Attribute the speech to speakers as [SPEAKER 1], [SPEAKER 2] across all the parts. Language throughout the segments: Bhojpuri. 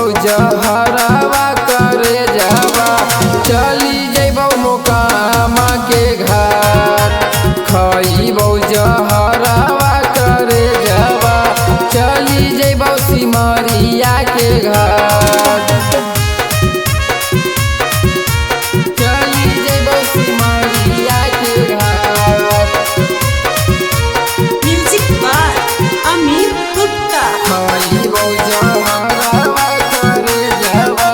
[SPEAKER 1] जहरवा करे जावा चली जइबौ मोकामा के घाट खइबौ जहरवा करे जावा चली जइबौ सिमरिया के घाट चली जइबौ सिमरिया के घाट।
[SPEAKER 2] Music by Amit Gupta.
[SPEAKER 1] खइबौ जहरवा करे जावा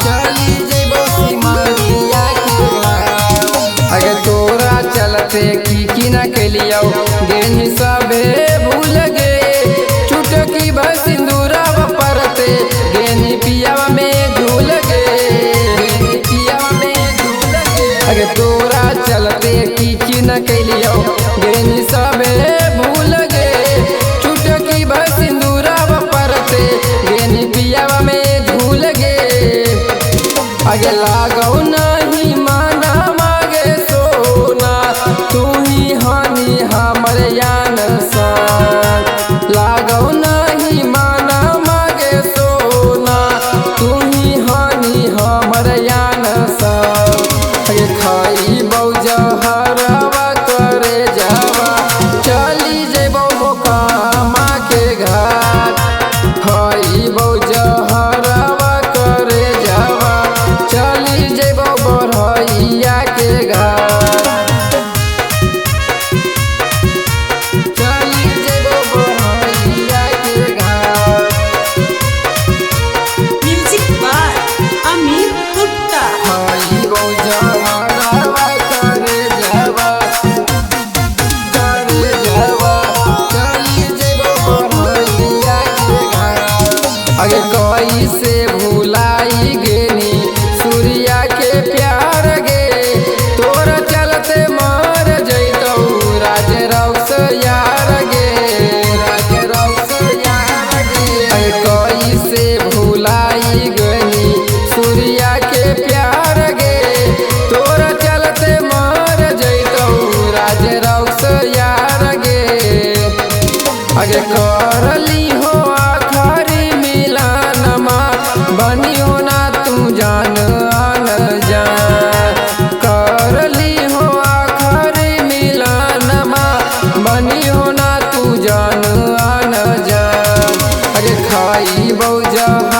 [SPEAKER 1] चली जइबौ सिमरिया के घाट। अगर तोरा चलते की न कैलियौ गेनी सबे भूल गे चुटकी भर सिंदूरा परते गेनी पियावा में झूल गे गेनी पियावा में झूल गे। अगर तोरा चलते की न कैलियौ गेनी सबे भूल गे चुटकी भर सिंदूरा परते गेनी पियावा में झूल गे। अगे लागौ नहीं माना मागे सोना तू ही हानि हमर यान सान लागौ नहीं माना मागे सोना तू ही हानि हमर यान सान। अगे खइबौ जहरवा करे जावा चली जइबौ मोकामा के घाट खइबौ जहरवा करे जावा चली जइबौ बरहइया के घाट चली जइबौ बरहइया के घाट।
[SPEAKER 2] Music by Amit Gupta.
[SPEAKER 1] खइबौ जहरवा करे जावा चली जइबौ बरहइया के घाट। अगे कैसे भुलाई गेनी सूर्या के प्यार गे तोरा चलते मर जइतौ राज रौस यार गे राज रौस यार गे। अगे कैसे भुलाई गेनी सूर्या के प्यार गे तोरा चलते मर जइतौ राज रौस यार गे। अगे करली हो आखरी मिलानमा बनियो ना तू जान आन जान करली हो आखरी मिलानमा बनियो ना तू जान आन जान। अगे खइबौ जहरवा